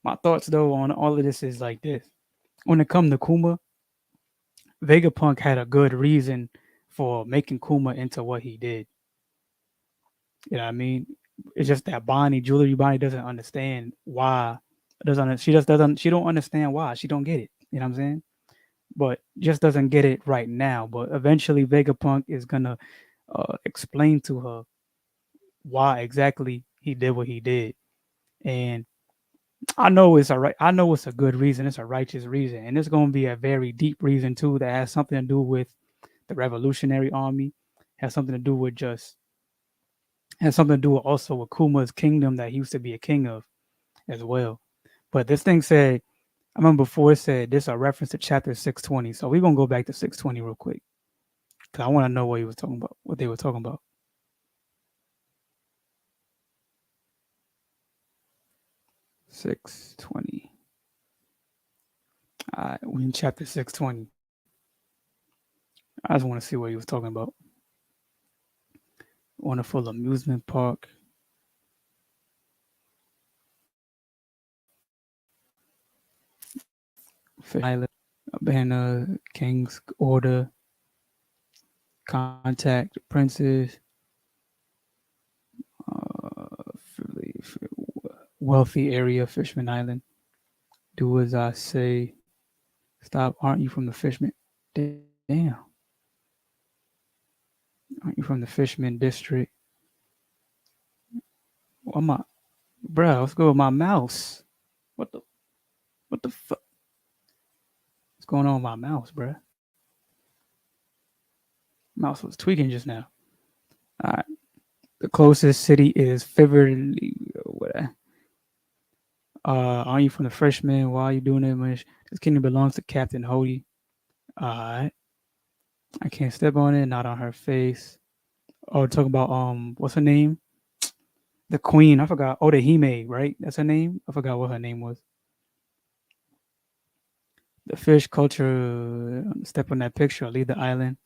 My thoughts though on all of this is like this: when it comes to Kuma, Vegapunk had a good reason for making Kuma into what he did. You know what I mean? It's just that Bonnie doesn't understand why. Doesn't she just doesn't she don't understand why. She don't get it. You know what I'm saying? But just doesn't get it right now. But eventually Vegapunk is gonna explain to her why exactly he did what he did. And I know it's a good reason, it's a righteous reason. And it's gonna be a very deep reason too that has something to do with the Revolutionary Army, has something to do with just has something to do also with Kuma's kingdom that he used to be a king of as well. But this thing said, I remember before it said this a reference to chapter 620. So we're gonna go back to 620 real quick. Cause I want to know what he was talking about, what they were talking about. 620. All right, we in chapter 620. I just want to see what he was talking about. Wonderful amusement park. Fish Island. Abana, King's Order. Contact Princes. Wealthy area, Fishman Island. Do as I say. Stop. Aren't you from the Fishman? Damn. Aren't you from the Fishman district? What am I? Bruh, let's go with my mouse. What the what the fuck? What's going on with my mouse, bruh? Mouse was tweaking just now. Alright. The closest city is Fiverly. What? Aren't you from the Freshman? Why are you doing it? This kingdom belongs to Captain Hody. Alright. I can't step on it. Not on her face. Oh, talking about what's her name? The queen. I forgot. Oh, the Hime, right? That's her name. I forgot what her name was. The fish culture. Step on that picture. Leave the island.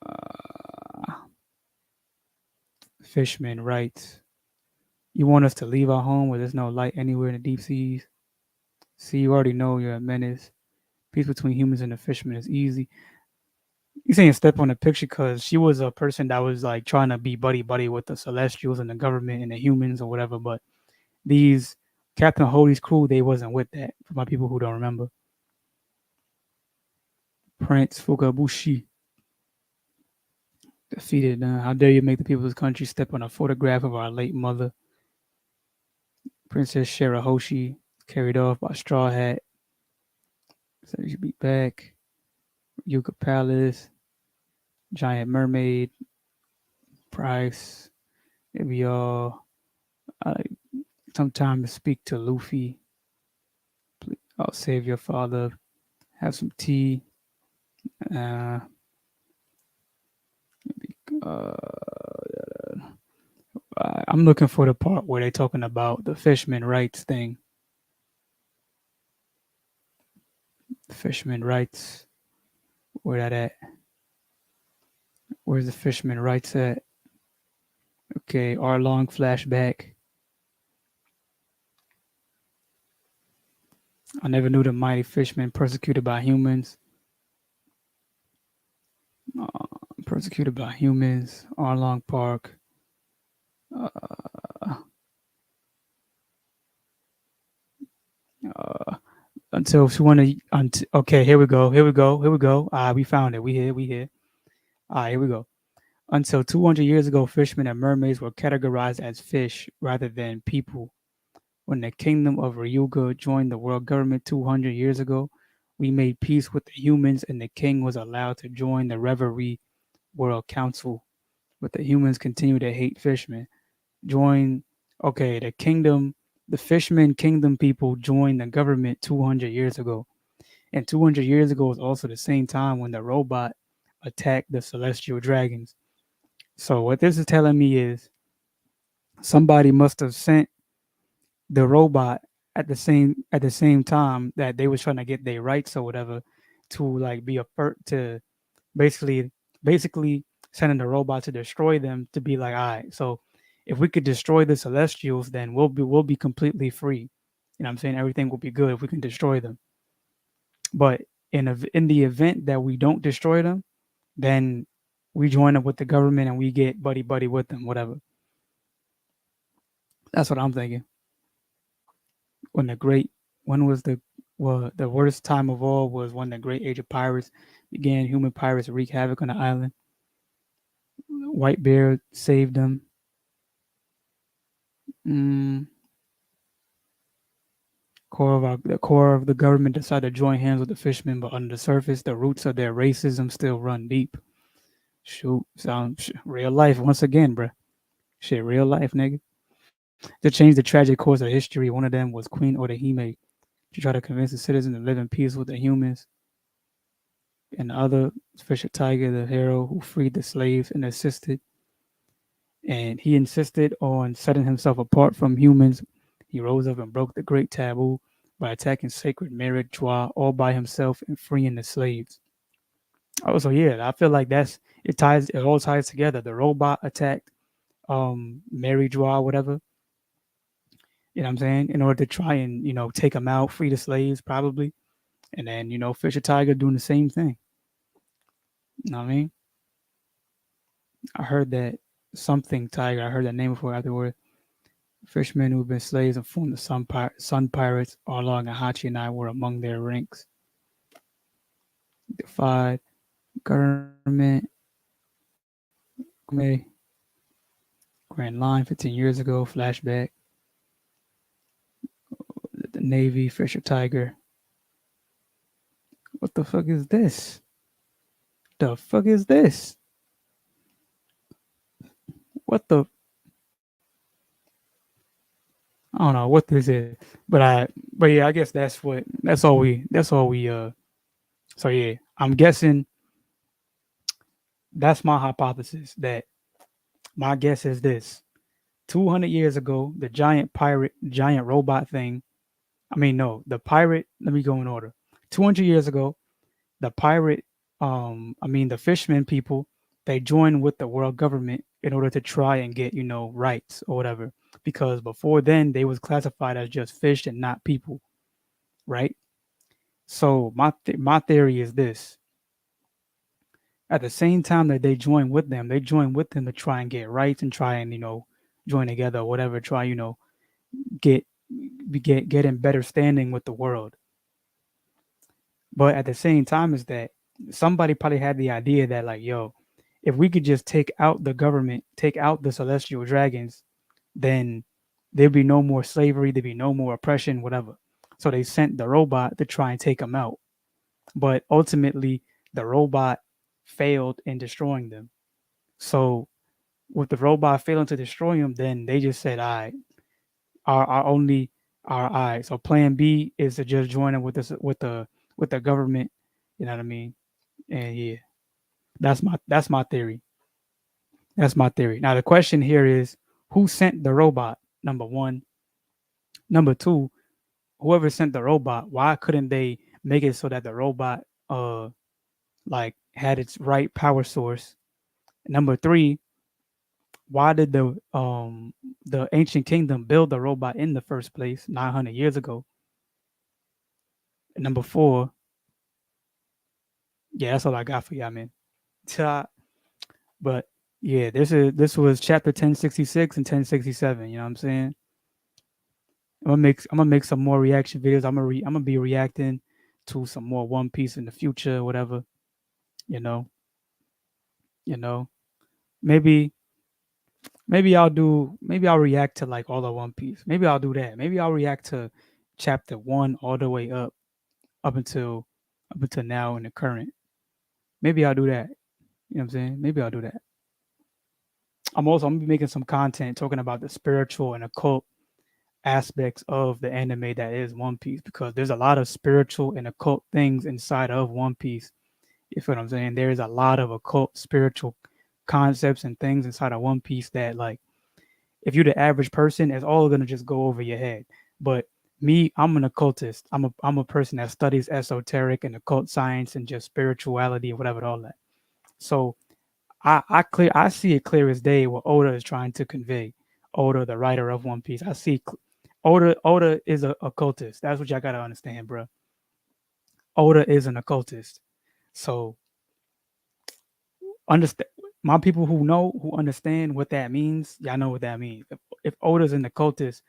Uh, Fishman writes, "You want us to leave our home where there's no light anywhere in the deep seas? See, you already know you're a menace. Peace between humans and the fishermen is easy." You saying step on the picture because she was a person that was like trying to be buddy buddy with the Celestials and the government and the humans or whatever. But these Captain Holy's crew, they wasn't with that. For my people who don't remember, Prince Fukabushi defeated. How dare you make the people of this country step on a photograph of our late mother? Princess Shirahoshi carried off by Straw Hat. So you should be back. Yucca Palace, Giant Mermaid, Price. Maybe uh, sometimes speak to Luffy. Please, I'll save your father. Have some tea. Uh, maybe, I'm looking for the part where they're talking about the fisherman rights thing. Fisherman rights. Where that at? Where's the fisherman rights at? Okay, our long flashback. I never knew the mighty fisherman persecuted by humans. Uh, Persecuted by humans. Arlong Park. Uh, uh, until she wanted. Okay, here we go. Here we go. Here we go. We found it. We here. We here. Here we go. Until 200 years ago, fishermen and mermaids were categorized as fish rather than people. When the kingdom of Ryuga joined the world government 200 years ago, we made peace with the humans and the king was allowed to join the Reverie World Council. But the humans continue to hate fishermen. Join, okay, the fishermen kingdom people joined the government 200 years ago. And 200 years ago was also the same time when the robot attacked the celestial dragons. So what this is telling me is somebody must have sent the robot at the same time that they was trying to get their rights or whatever to like be a to basically basically sending the robot to destroy them to be like, all right, so if we could destroy the celestials, then we'll be completely free. You know what I'm saying? Everything will be good if we can destroy them. But in the event that we don't destroy them, then we join up with the government and we get buddy buddy with them, whatever. That's what I'm thinking. When the great when was the well the worst time of all was when the great age of pirates began. Human pirates wreak havoc on the island. White Bear saved them. Mm, the core of the government decided to join hands with the fishermen, but under the surface, the roots of their racism still run deep. Shoot, real life once again, bruh. Shit, real life, nigga. To change the tragic course of history, one of them was Queen Orihime. She tried to convince the citizens to live in peace with the humans, and the other, Fisher Tiger, the hero who freed the slaves and assisted. And he insisted on setting himself apart from humans. He rose up and broke the great taboo by attacking sacred Mary Joie all by himself and freeing the slaves. Oh, so yeah, I feel like it all ties together. The robot attacked Mary Joie, whatever, you know what I'm saying, in order to try and, take him out, free the slaves, probably. And then, Fisher Tiger doing the same thing. You know what I mean? I heard that something Tiger, I heard that name before afterward. Fishermen who've been slaves and formed the Sun Pirates, Arlong and Hachi and I were among their ranks. Defied government, May, Grand Line 15 years ago, flashback. The Navy, Fisher Tiger. What the fuck is this? The fuck is this? What the? I don't know what this is, but yeah, I guess that's all we. So yeah, I'm guessing that's my hypothesis. That my guess is this: 200 years ago, the giant robot thing. I mean, no, the pirate. Let me go in order. 200 years ago, the pirate. I mean, the fishermen people. They joined with the world government in order to try and get rights or whatever. Because before then, they was classified as just fish and not people, right? So my theory is this: at the same time that they join with them to try and get rights and try and join together or whatever, try get get in better standing with the world. But at the same time is that somebody probably had the idea that like, yo, if we could just take out the government, take out the celestial dragons, then there'd be no more slavery, there'd be no more oppression, whatever. So they sent the robot to try and take them out. But ultimately, the robot failed in destroying them. So with the robot failing to destroy them, then they just said, "All right, our only our eye." So Plan B is to just join them with the government. You know what I mean? And yeah, that's my theory. That's my theory. Now the question here is, Who sent the robot? Number one. Number two, whoever sent the robot, why couldn't they make it so that the robot like had its right power source? Number three, why did the ancient kingdom build the robot in the first place 900 years ago? Number four, yeah, that's all I got for y'all, man. But yeah, this was chapter 1066 and 1067. You know what I'm saying? I'm gonna make some more reaction videos. I'm gonna be reacting to some more One Piece in the future, whatever. You know, you know. Maybe maybe I'll react to like all of One Piece. Maybe I'll do that. Maybe I'll react to chapter one all the way up until now in the current. Maybe I'll do that. You know what I'm saying? Maybe I'll do that. I'm gonna be making some content talking about the spiritual and occult aspects of the anime that is One Piece because there's a lot of spiritual and occult things inside of One Piece. You feel what I'm saying? There's a lot of occult spiritual concepts and things inside of One Piece that like if you're the average person, it's all gonna just go over your head. But me, I'm an occultist. I'm a person that studies esoteric and occult science and just spirituality and whatever all that. So I see it clear as day what Oda is trying to convey. Oda, the writer of One Piece. I see Oda is a occultist. That's what y'all gotta understand, bro. Oda is an occultist. So understand my people who understand what that means, y'all know what that means. If Oda's an occultist,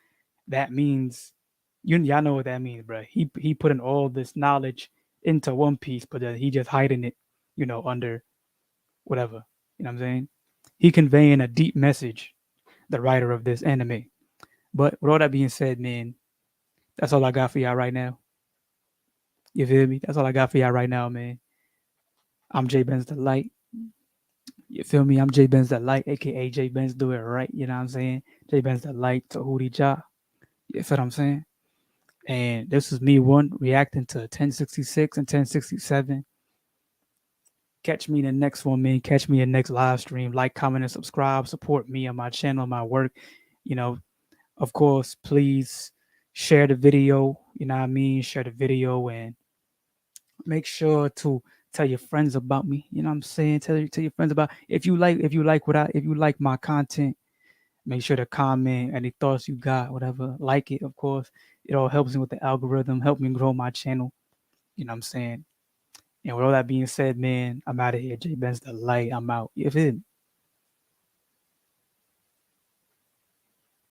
that means y'all know what that means, bro. He putting all this knowledge into One Piece, but he just hiding it, under whatever. You know what I'm saying? He conveying a deep message, the writer of this anime. But with all that being said, man, that's all I got for y'all right now. You feel me? That's all I got for y'all right now, man. I'm J Benz the Light. You feel me? I'm J Benz the Light, aka J Benz do it right. You know what I'm saying? J Benz the Light to Hootie Ja. You feel what I'm saying? And this is me one reacting to 1066 and 1067. Catch me in the next one, man. Catch me in the next live stream. Like, comment, and subscribe. Support me on my channel, my work. You know, of course, please share the video. You know what I mean? Share the video and make sure to tell your friends about me. You know what I'm saying? Tell your friends about if you like my content, make sure to comment any thoughts you got, whatever. Like it, of course. It all helps me with the algorithm, help me grow my channel. You know what I'm saying? And with all that being said, man, I'm out of here. J Ben's the Light. I'm out. You feel me?